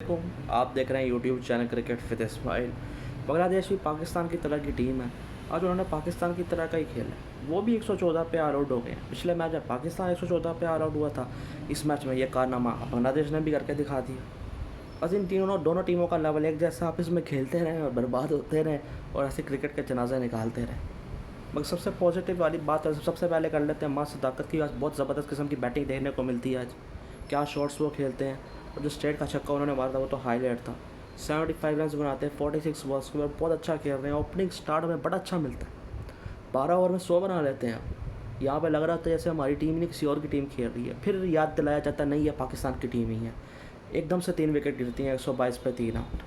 वालेकुम, आप देख रहे हैं YouTube channel cricket with Ismail. Bangladesh भी पाकिस्तान की तरह की टीम है। आज उन्होंने पाकिस्तान की तरह का ही खेला है। वो भी 114 पे ऑल आउट हो गए। पिछले मैच में पाकिस्तान 114 पे ऑल आउट हुआ था। इस मैच में ये कारनामा बांग्लादेश ने भी करके दिखा दिया। बस इन दोनों टीमों का लेवल एक जैसा, आपस में खेलते रहें और बर्बाद होते रहें और ऐसे क्रिकेट के जनाजे निकालते रहें। मगर सबसे पॉजिटिव वाली बात है, सबसे पहले कर लेते हैं माँ सदाकत की। आज बहुत ज़बरदस्त किस्म की बैटिंग देखने को मिलती है। आज क्या शॉट्स वो खेलते हैं और जो स्ट्रेट का छक्का उन्होंने मारा था वो तो हाईलाइट था। 75 रन बनाते हैं 46 बॉल्स के ऊपर, बहुत अच्छा खेल रहे हैं। ओपनिंग स्टार्ट में बड़ा अच्छा मिलता है, 12 ओवर में 100 बना लेते हैं। यहाँ पे लग रहा था जैसे हमारी टीम नहीं किसी और की टीम खेल रही है। फिर याद दिलाया जाता नहीं, है पाकिस्तान की टीम ही है। एकदम से 3 विकेट गिरती हैं, 122 पे 3 आउट।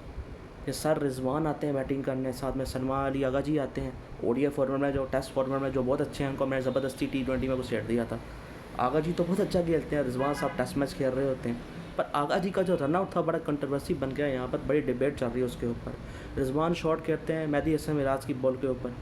ये सर रिजवान आते हैं बैटिंग करने, साथ में सलमान अली आगा जी आते हैं। ओडीआई फॉर्मेट में, जो टेस्ट फॉर्मेट में जो बहुत अच्छे हैं, उनको मैंने ज़बरदस्ती T20 में कुछ सेट दिया था। आगा जी तो बहुत अच्छा खेलते हैं। रिजवान साहब टेस्ट मैच खेल रहे होते हैं, पर आगा जी का जो रनआउट था बड़ा कंट्रोवर्सी बन गया। यहाँ पर बड़ी डिबेट चल रही है उसके ऊपर। रिजवान शॉट खेलते हैं मेहदी हसन मिराज की बॉल के ऊपर,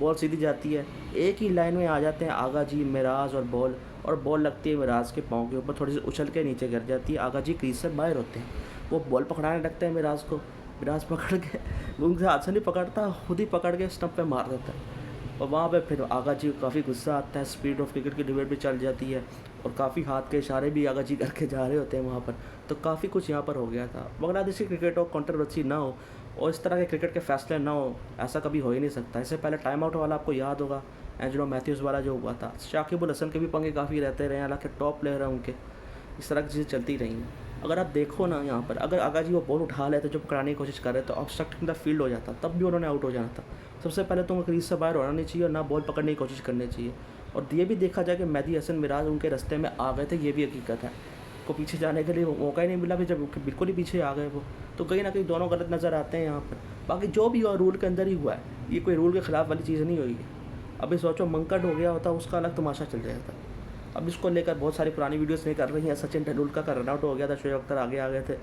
बॉल सीधी जाती है, एक ही लाइन में आ जाते हैं आगा जी, मिराज और बॉल लगती है मिराज के पाँव के ऊपर, थोड़ी सी उछल के नीचे गिर जाती है। आगा जी क्रीज से बाहर होते हैं। वो बॉल पकड़ाने लगते हैं मिराज को। मिराज पकड़ के, उनसे हाथ से नहीं पकड़ता, खुद ही पकड़ के स्टंप पे मार देता है। और वहाँ पे फिर आगा जी को काफ़ी गुस्सा आता है। स्पीड ऑफ क्रिकेट की डिबेट भी चल जाती है और काफ़ी हाथ के इशारे भी आगा जी करके जा रहे होते हैं वहाँ पर। तो काफ़ी कुछ यहाँ पर हो गया था। बांग्लादेशी क्रिकेट हो, कंट्रोवर्सी ना हो और इस तरह के क्रिकेट के फैसले ना हो, ऐसा कभी हो ही नहीं सकता। इससे पहले टाइम आउट वाला आपको याद होगा, एंजेलो मैथ्यूज़ वाला जो हुआ था। शाकिब अल हसन के भी पंगे काफ़ी रहते रहे, हालांकि टॉप प्लेयर हैं उनके। इस तरह की चीज़ें चलती रही हैं। अगर आप देखो ना यहाँ पर, अगर आगा जी वो बॉल उठा लेते जो पकड़ाने की कोशिश कर रहे तो ऑब्स्ट्रक्टिंग द फील्ड हो जाता, तब भी उन्होंने आउट हो जाना था। सबसे पहले तो उनको क्रीज से बाहर होना नहीं चाहिए और ना बॉल पकड़ने की कोशिश करनी चाहिए। और ये भी देखा जाए कि मेहदी हसन मिराज उनके रास्ते में आ गए थे, ये भी हकीकत है। को पीछे जाने के लिए मौका ही नहीं मिला, फिर जब बिल्कुल ही पीछे आ गए वो, तो कहीं ना कहीं दोनों गलत नज़र आते हैं यहाँ पर। बाकी जो भी हुआ रूल के अंदर ही हुआ है, ये कोई रूल के ख़िलाफ़ वाली चीज़ नहीं हुई है। अभी सोचो मंकट हो गया होता, उसका अलग तमाशा चल जाता। अब इसको लेकर बहुत सारी पुरानी वीडियोस नहीं कर रही हैं। सचिन तेंदुलकर का रनआउट हो गया था, शोएब अख्तर आगे आ गए थे,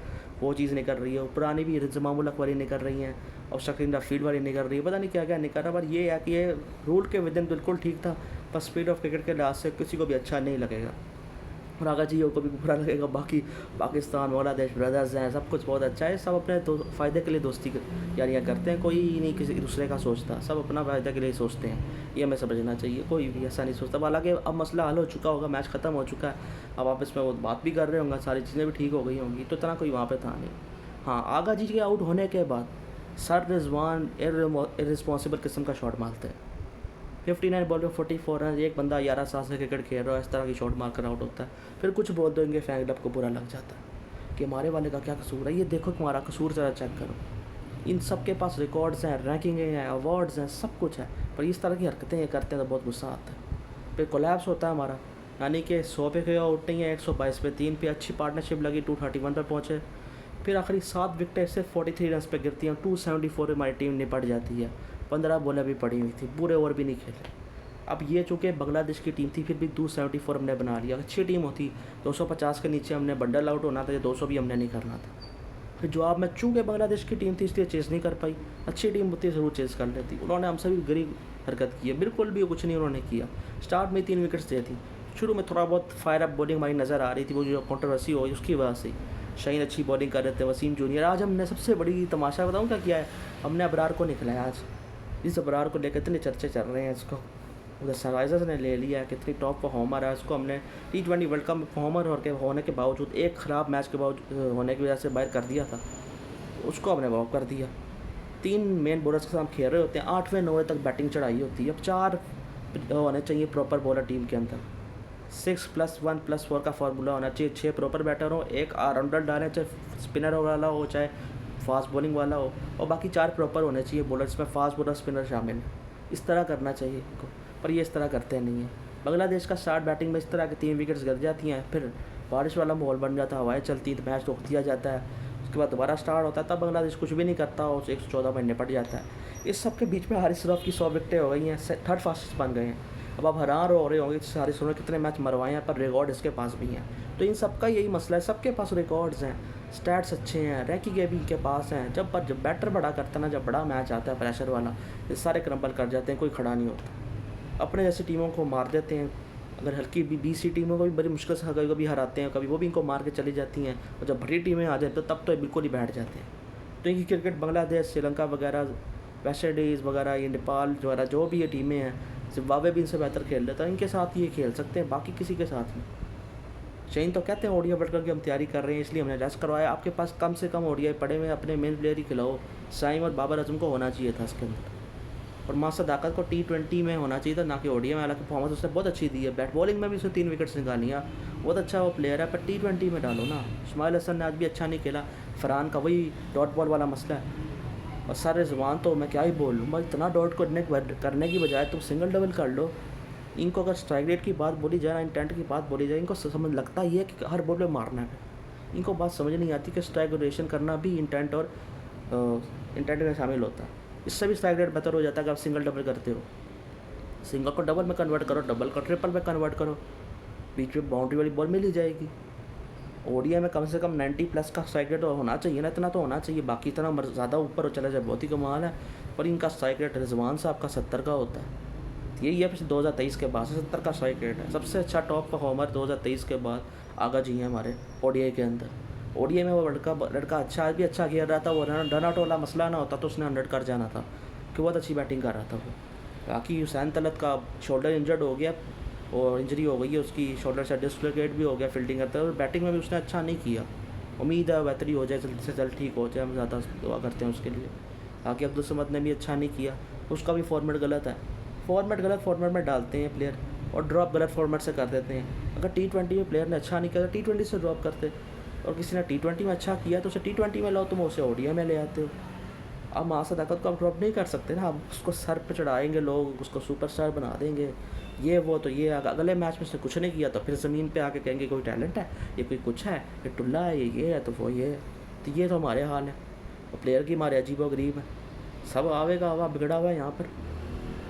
वो चीज़ नहीं कर रही है। पुरानी भी इंतज़ाम उल हक वाली नहीं कर रही हैं और शकील द फील्ड वाली नहीं कर रही है, पता नहीं क्या क्या नहीं कर रहा। पर ये है कि ये रूल के विदिन बिल्कुल ठीक था, पर स्पीड ऑफ क्रिकेट के लिहाज से किसी को भी अच्छा नहीं लगेगा और आगा जी को भी बुरा लगेगा। बाकी पाकिस्तान बांग्लादेश ब्रदर्स हैं, सब कुछ बहुत अच्छा है। सब अपने फ़ायदे के लिए दोस्ती यारियाँ करते हैं, कोई नहीं किसी दूसरे का सोचता, सब अपना फ़ायदा के लिए सोचते हैं। ये हमें समझना चाहिए, कोई भी ऐसा नहीं सोचता। हालांकि अब मसला हल हो चुका होगा, मैच ख़त्म हो चुका है, अब आपस में वो बात भी कर रहे होंगे, सारी चीज़ें भी ठीक हो गई होंगी, तो इतना कोई वहाँ पर था नहीं। हाँ, आगा जी के आउट होने के बाद सर रिजवान इररिस्पॉन्सिबल किस्म का शॉट मारते हैं। 59 बॉल में 44 रन, एक बंदा 11 साल से क्रिकेट खेल रहा है, इस तरह की शॉट मार कर आउट होता है। फिर कुछ बोल दो, इनके फैन क्लब को बुरा लग जाता है कि हमारे वाले का क्या कसूर है। ये देखो तुम्हारा कसूर ज़रा चेक करो। इन सब के पास रिकॉर्ड्स हैं, रैंकिंग हैं, अवार्ड्स हैं, सब कुछ है, पर इस तरह की हरकतें ये करते हैं तो बहुत गुस्सा आता है। फिर कोलैप्स होता है हमारा, यानी कि 100 पे आउट नहीं है, 122 पे 3 पे अच्छी पार्टनरशिप लगी, 231 पर पहुँचे। फिर आखिरी 7 विकेटें सिर्फ 43 रन पे गिरती हैं, 274 पे हमारी टीम निपट जाती है। 15 बॉलें भी पड़ी हुई थी, पूरे ओवर भी नहीं खेले। अब ये चूँकि बांग्लादेश की टीम थी, फिर भी 274 हमने बना लिया। अच्छी टीम होती 250 के नीचे हमने बंडल आउट होना था, या 200 भी हमने नहीं करना था। फिर जवाब में चूँकि बांग्लादेश की टीम थी इसलिए चेस नहीं कर पाई, अच्छी टीम होती ज़रूर चेस कर लेती। उन्होंने हमसे भी गरीब हरकत की है, बिल्कुल भी कुछ नहीं उन्होंने किया। स्टार्ट में 3 विकेट्स दी थी, शुरू में थोड़ा बहुत फायर अप बॉलिंग हमारी नज़र आ रही थी, वो जो कंट्रोवर्सी हो उसकी वजह से। शाहीन अच्छी बॉलिंग कर रहे थे, वसीम जूनियर। आज हमने सबसे बड़ी तमाशा बताऊँ क्या किया है, हमने अबरार को निकलाया आज। इस अबरार को लेकर इतने चर्चे चल रहे हैं, इसको उधर सनराइजर्स ने ले लिया है, कितनी टॉप परफॉर्मर है। उसको हमने T20 वर्ल्ड कप में परफॉर्मर होने के बावजूद, एक ख़राब मैच के बावजूद होने की वजह से बाहर कर दिया था, उसको हमने वॉक कर दिया। 3 मेन बॉलर्स के साथ खेल रहे होते हैं, 8वें 9वें तक बैटिंग चढ़ाई होती है। अब 4 होने चाहिए प्रॉपर बॉलर टीम के अंदर, 6+1+4 का फार्मूला होना चाहिए। 6 प्रॉपर बैटर हो, एक ऑलराउंडर डालें, चाहे स्पिनर वाला हो चाहे फास्ट बॉलिंग वाला हो, और बाकी 4 प्रॉपर होने चाहिए बॉलर्स में, फास्ट बॉलर स्पिनर शामिल है। इस तरह करना चाहिए इनको, पर ये इस तरह करते नहीं हैं। बांग्लादेश का स्टार्ट बैटिंग में इस तरह के 3 विकेट्स गिर जाती हैं, फिर बारिश वाला माहौल बन जाता है, हवाएं चलती तो मैच रोक दिया जाता है। उसके बाद दोबारा स्टार्ट होता है, तब बांग्लादेश कुछ भी नहीं करता और 114 में निपट जाता है। इस सब के बीच में हारिस रऊफ की 100 विकेटें हो गई हैं, थर्ड फास्टेस्ट बन गए हैं। अब आप हैरान हो रहे होंगे हारिस रऊफ ने कितने मैच मरवाए हैं, पर रिकॉर्ड इसके पास भी हैं। तो इन सबका यही मसला है, सबके पास रिकॉर्ड्स हैं, स्टैट्स अच्छे हैं, रैंकिंग भी इनके पास हैं। जब बैटर बड़ा करता ना, जब बड़ा मैच आता है प्रेशर वाला, ये सारे क्रम्बल कर जाते हैं, कोई खड़ा नहीं होता। अपने जैसी टीमों को मार देते हैं, अगर हल्की भी बीसी टीमों को भी बड़ी मुश्किल से कभी कभी हराते हैं, कभी वो भी इनको मार के चली जाती हैं, और जब बड़ी टीमें आ जाए तो तब तो बिल्कुल ही बैठ जाते हैं। तो इनकी क्रिकेट बांग्लादेश, श्रीलंका वगैरह, वेस्ट इंडीज़ वगैरह, ये नेपाल वगैरह जो भी ये टीमें हैं, जिम्बाब्वे भी इनसे बेहतर खेल रहा था, इनके साथ ये खेल सकते हैं, बाकी किसी के साथ नहीं। शहीन तो कहते हैं ओडीआई वर्ल्ड कप की हम तैयारी कर रहे हैं इसलिए हमने रेस्ट करवाया। आपके पास कम से कम ओडीआई पड़े हुए, अपने मेन प्लेयर ही खिलाओ। साइम और बाबर आजम को होना चाहिए था इसके अंदर, और मास्टर सदाकत को T20 में होना चाहिए था, ना कि ओडीआई में। हालांकि परफॉर्मेंस उसने बहुत अच्छी दी है, बैट बॉलिंग में भी उसने 3 विकेट्स निकाली हैं, बहुत अच्छा वो प्लेयर है, पर T20 में डालो ना। इस्माइल हसन ने आज भी अच्छा नहीं खेला, फरहान का वही डॉट बॉल वाला मसला है, और सारे जबान तो मैं क्या ही बोलूँ भाई, इतना डॉट करने की बजाय तुम सिंगल डबल कर लो। इनको अगर स्ट्राइक रेट की बात बोली जाए, इंटेंट की बात बोली जाए, इनको समझ लगता ही है कि हर बॉल पे मारना है। इनको बात समझ नहीं आती कि स्ट्राइक रोटेशन करना भी इंटेंट और इंटेंट में शामिल होता है। इससे भी स्ट्राइक रेट बेहतर हो जाता है कि आप सिंगल डबल करते हो। सिंगल को डबल में कन्वर्ट करो, डबल को ट्रिपल में कन्वर्ट करो, बीच में बाउंड्री वाली बॉल मिल ही जाएगी। ओडीआई में कम से कम 90+ का स्ट्राइक रेट होना चाहिए ना, इतना तो होना चाहिए। बाकी इतना ज़्यादा ऊपर चला जाए बहुत ही कमाल है, पर इनका स्ट्राइक रेट रिजवान साहब का 70 का होता है। यही है पिछले 2023 के बाद से 70 का स्ट्राइक रेट है। सबसे अच्छा टॉप परफॉर्मर 2023 के बाद आगा जी हैं हमारे ओडीआई के अंदर। ओडीआई में वो लड़का अच्छा आज भी अच्छा खेल रहा था। वो रन आउट वाला मसला ना होता तो उसने 100 कर जाना था, कि बहुत अच्छी बैटिंग कर रहा था वो। बाकी हुसैन तलत का शोल्डर इंजर्ड हो गया, और इंजरी हो गई है उसकी, शोल्डर से डिस्लोकेट भी हो गया फील्डिंग करते हुए, और बैटिंग में भी उसने अच्छा नहीं किया। उम्मीद है बेहतरी हो जाए, जल्द से जल्द ठीक हो जाए, हम ज़्यादा दुआ करते हैं उसके लिए। बाकी अब्दुल समद ने भी अच्छा नहीं किया, उसका भी फॉर्मेट गलत है। गलत फॉर्मेट में डालते हैं प्लेयर, और ड्रॉप गलत फॉर्मेट से कर देते हैं। अगर T20 में प्लेयर ने अच्छा नहीं किया तो T20 से ड्रॉप करते, और किसी ने T20 में अच्छा किया तो उसे T20 में लाओ, तुम उसे ओडीआई में ले आते हो। अब मासा ताकत को आप ड्रॉप नहीं कर सकते ना, अब उसको सर पे चढ़ाएंगे लोग, उसको सुपरस्टार बना देंगे, ये वो। तो ये अगले मैच में से कुछ नहीं किया तो फिर ज़मीन पे आके कहेंगे कोई टैलेंट है, ये कोई कुछ है, ये टुल्ला है, ये है, तो वो ये है। तो ये तो हमारे हाल है, और प्लेयर की हमारे अजीब व गरीब है। सब आवेगा हवा बिगड़ा हुआ है यहाँ पर,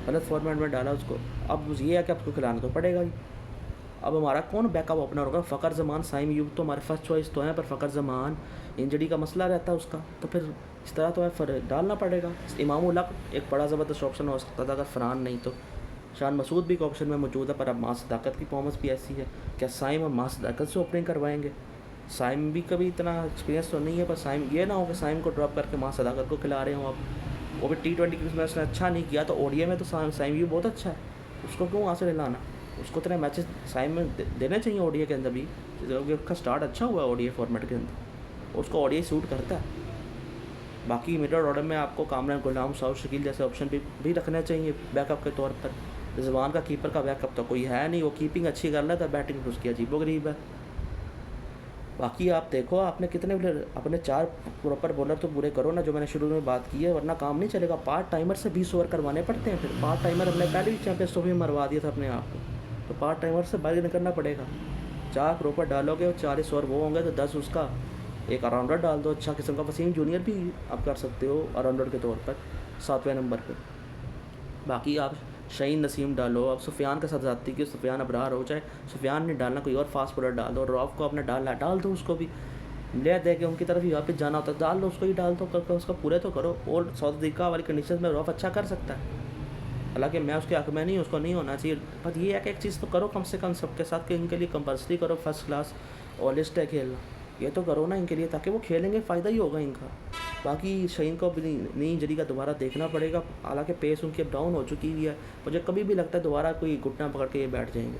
गलत फॉर्मेट में डाला उसको। अब ये है कि आपको खिलाना तो पड़ेगा ही। अब हमारा कौन बैकअप ओपनर होगा? फ़खर जमान, साइम यूब तो हमारे फर्स्ट चॉइस तो हैं, पर फ़खर जमान इंजरी का मसला रहता है उसका, तो फिर इस तरह तो है डालना पड़ेगा। इमाम उल हक एक बड़ा ज़बरदस्त ऑप्शन हो सकता था अगर फरहान नहीं तो। शान मसूद भी एक ऑप्शन में मौजूद है, पर अब मां सदाकत की परफॉर्मेंस भी ऐसी है, क्या साइम और मां सदाकत से ओपनिंग करवाएंगे? साइम भी कभी इतना एक्सपीरियंस तो नहीं है, पर साइम ये ना हो कि साइम को ड्रॉप करके मां सदाकत को खिला रहे हो आप। वो भी T20 में उसने अच्छा नहीं किया, तो ओडीआई में तो साइम भी बहुत अच्छा है, उसको क्यों वहाँ से लाना? उसको इतने मैचेस साइम में देने चाहिए ओडीआई के अंदर भी, क्योंकि उसका स्टार्ट अच्छा हुआ है ओडीआई फॉर्मेट के अंदर, उसको ओडीआई सूट करता है। बाकी मिडल ऑर्डर में आपको कामरान गुलाम, साउथ शकील जैसे ऑप्शन भी रखने चाहिए बैकअप के तौर पर। रिजवान का कीपर का बैकअप तो कोई है नहीं, वो कीपिंग अच्छी कर लेता है, बैटिंग तो उसकी अजीबोगरीब है। बाकी आप देखो आपने कितने अपने 4 प्रॉपर बॉलर तो पूरे करो ना, जो मैंने शुरू में बात की है, वरना काम नहीं चलेगा। पार्ट टाइमर से 20 ओवर करवाने पड़ते हैं, फिर पार्ट टाइमर हमने पहले भी चैंपियंस ट्रॉफी में मरवा दिया था अपने आप को, तो पार्ट टाइमर से बाहर निकलना पड़ेगा। 4 प्रॉपर डालोगे और 40 ओवर वो होंगे, तो 10 उसका, एक ऑलराउंडर डाल दो अच्छा किस्म का। वसीम जूनियर भी आप कर सकते हो ऑलराउंडर के तौर पर 7वें नंबर पर। बाकी आप शहीन नसीम डालो, अब सुफियान के साथ जाती कि सुफियान अबरार हो, चाहे सुफियान ने डालना कोई और फास्ट बॉलर डाल दो, रॉफ को आपने डाल दो, उसको भी ले दे के उनकी तरफ ही वापस जाना होता है, डाल दो उसको ही, डाल दो करके उसका पूरे तो करो। और साउथ अफ्रीका वाली कंडीशन में रॉफ अच्छा कर सकता है, हालांकि मैं उसके हक में नहीं, उसको नहीं होना चाहिए, पर ये है कि एक चीज़ तो करो कम से कम सबके साथ, कि इनके लिए कंपल्सरी करो फर्स्ट क्लास और लिस्ट है खेलना, ये तो करो ना इनके लिए, ताकि वो खेलेंगे, फ़ायदा ही होगा इनका। बाकी शहीन को भी नई इंजरी का दोबारा देखना पड़ेगा, हालांकि पेस उनकी अब डाउन हो चुकी है। मुझे कभी भी लगता है दोबारा कोई घुटना पकड़ के ये बैठ जाएंगे।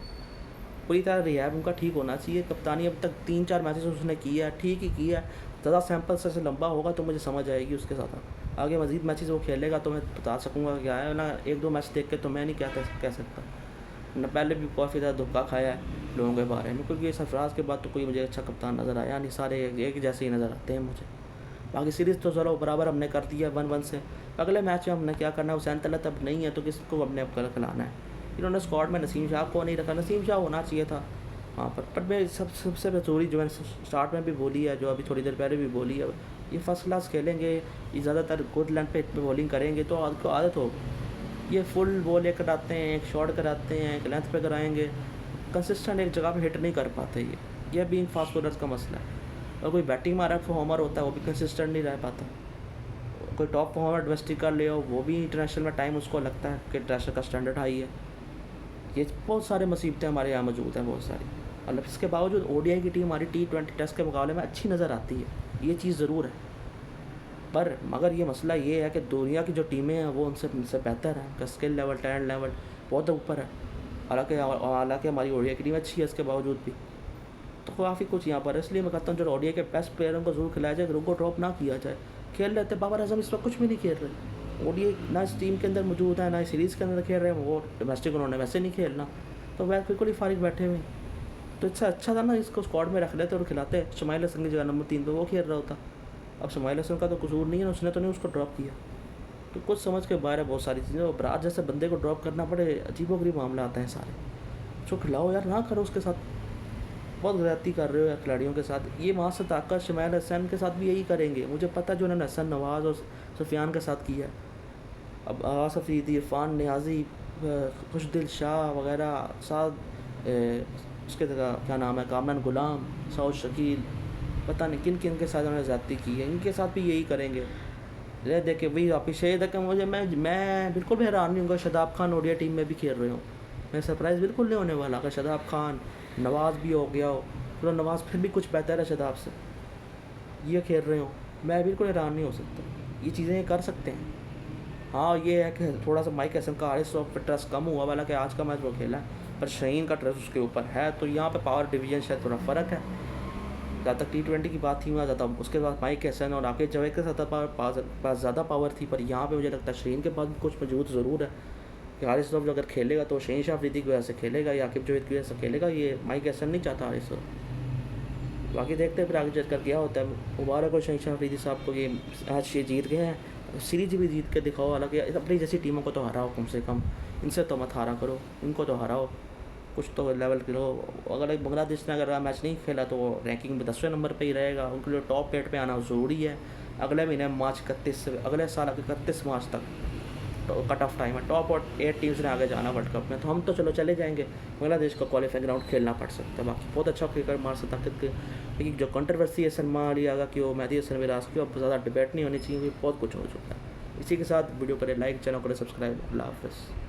पूरी तरह रिहैब उनका ठीक होना चाहिए। कप्तानी अब तक 3-4 मैचेस उसने किया है, ठीक ही किया है। ज़्यादा सैंपल से लंबा होगा तो मुझे समझ आएगी उसके साथ, आगे मज़ीद मैचेस वो खेलेगा तो मैं बता सकूँगा क्या है ना। 1-2 मैच देख के तो मैं नहीं कह सकता न, पहले भी काफ़ी ज़्यादा धोखा खाया है लोगों के बारे में, क्योंकि सरफराज के बाद तो कोई मुझे अच्छा कप्तान नज़र आया नहीं, सारे एक जैसे ही नज़र आते हैं मुझे। बाकी सीरीज़ तो चलो बराबर हमने कर दिया 1-1 से। अगले मैच में हमने क्या करना है, हुसैन तलत अब नहीं है तो किसको हमने अब कल खिलाना है। इन्होंने स्क्वाड में नसीम शाह को नहीं रखा, नसीम शाह होना चाहिए था वहाँ पर मैं सबसे ज़रूरी जो मैंने स्टार्ट में भी बोली है, जो अभी थोड़ी देर पहले भी बोली है, ये फर्स्ट क्लास खेलेंगे, ये ज़्यादातर गुड लेंथ पे बॉलिंग करेंगे तो आपको आदत हो। ये फुल बॉल एक कराते हैं, एक शॉट कराते हैं, एक लेंथ पे कराएंगे, कंसिस्टेंट एक जगह पे हिट नहीं कर पाते। ये भी इन फास्ट बॉलर्स का मसला है। और कोई बैटिंग मारा परफॉर्मर होता है वो भी कंसिस्टेंट नहीं रह पाता। कोई टॉप परफॉर्मर डोमेस्टिक कर ले हो, वो भी इंटरनेशनल में टाइम उसको लगता है कि इंटरनेशनल का स्टैंडर्ड हाई है, ये बहुत सारे मुसीबतें हमारे यहाँ मौजूद हैं, बहुत सारी। मतलब इसके बावजूद ओडीआई की टीम हमारी T20 टेस्ट के मुकाबले में अच्छी नज़र आती है, ये चीज़ ज़रूर है। पर मगर ये मसला ये है कि दुनिया की जो टीमें हैं वो उनसे बेहतर हैं, उनका स्किल लेवल, टैलेंट लेवल बहुत ऊपर है। हालांकि हमारी ओडीआई की टीम अच्छी है इसके बावजूद भी। तो काफ़ी कुछ यहाँ पर है, इसलिए मैं कहता हूँ जो ओडीआई के बेस्ट प्लेयरों को ज़रूर खिलाया जाए, उनको ड्रॉप ना किया जाए। खेल लेते, बाबर आजम इस वक्त कुछ भी नहीं खेल रहे, ओडीआई ना इस टीम के अंदर मौजूद है, ना इस सीरीज़ के अंदर खेल रहे हैं, वो डोमेस्टिक उन्होंने वैसे नहीं खेलना, तो वह बिल्कुल ही फारिग बैठे हुए हैं। तो इससे अच्छा था ना इसको स्क्वाड में रख लेते और खिलाते। शमाइल हसन की जगह नंबर 3 पे वो खेल रहा होता। अब शमाइल हसन का तो कसूर नहीं है, उसने तो नहीं उसको ड्रॉप किया। तो कुछ समझ के बाहर है बहुत सारी चीज़ें, और बराज जैसे बंदे को ड्रॉप करना पड़े, अजीबोगरीब मामला आते हैं सारे। जो खिलाओ यार, ना करो उसके साथ, बहुत ज़्यादती कर रहे हो यार खिलाड़ियों के साथ। ये वहाँ से ताकत शमाइल हसन के साथ भी यही करेंगे, मुझे पता है जो उन्होंने हसन नवाज़ और सुफियान के साथ किया है। अब आवास अफरीदी, इरफान नियाज़ी, खुशदिल शाह वगैरह, साथ उसके जगह क्या नाम है, कामरान गुलाम, सऊद शकील, पता नहीं किन किन के साथ उन्होंने ज़्यादती की है, इनके साथ भी यही करेंगे। ये देख के वही वापिस शेर है कि मैं बिल्कुल भी हैरान नहीं हूँगा शादाब खान ओडीआई टीम में भी खेल रहे हूँ। मैं सरप्राइज़ बिल्कुल नहीं होने वाला अगर शादाब खान, नवाज़ भी हो गया हो, तो नवाज़ फिर भी कुछ बेहतर है शादाब से, ये खेल रहे हो, मैं बिल्कुल हैरान नहीं हो सकता। ये चीज़ें कर सकते हैं। हाँ, ये है कि थोड़ा सा माइक हैसन का हारिस रऊफ पे ट्रस्ट कम हुआ, वाला कि आज का मैच वो खेला है, पर शहीन का ट्रस्ट उसके ऊपर है। तो यहाँ पे पावर डिवीजन शायद थोड़ा फ़र्क है। जहाँ तक T20 की बात थी, वहाँ ज़्यादा उसके बाद माइक हैसन और आकिब जावेद के साथ पास ज़्यादा पावर थी, पर यहाँ पे मुझे लगता है शहीन के पास भी कुछ मौजूद ज़रूर है कि हारिस रऊफ अगर खेलेगा तो शहीन शाह अफरीदी की वजह से खेलेगा या आकिब जावेद की वजह से खेलेगा, ये माइक हैसन नहीं चाहता हारिस रऊफ। बाकी देखते हैं फिर आगे चल कर क्या होता है। मुबारक हो शहीन शाह अफरीदी साहब को, ये आज ये जीत गए हैं, सीरीज भी जीत के दिखाओ। हालांकि अपनी जैसी टीमों को तो हराओ कम से कम, इनसे तो मत हारा करो, इनको तो हराओ, कुछ तो लेवल करो। अगर बांग्लादेश ने अगर मैच नहीं खेला तो रैंकिंग में 10वें नंबर पे ही रहेगा, उनके लिए टॉप 8 पे आना ज़रूरी है। अगले महीने मार्च 31 से अगले साल 31 मार्च तक तो कट ऑफ टाइम है, टॉप और 8 टीम्स ने आगे जाना वर्ल्ड कप में, तो हम तो चलो चले जाएंगे, बांग्लादेश को क्वालिफाइंग राउंड खेलना पड़ सकता है। बाकी बहुत अच्छा क्रिकेट मार सकता ताकत के, लेकिन जो कंट्रोवर्सी है सलमान अली आगा की, मेहदी हसन मिराज की, अब ज़्यादा डिबेट नहीं होनी चाहिए, बहुत कुछ हो चुका है। इसी के साथ वीडियो करें लाइक, चैनल करें सब्सक्राइब। अल्लाह हाफ़िज़।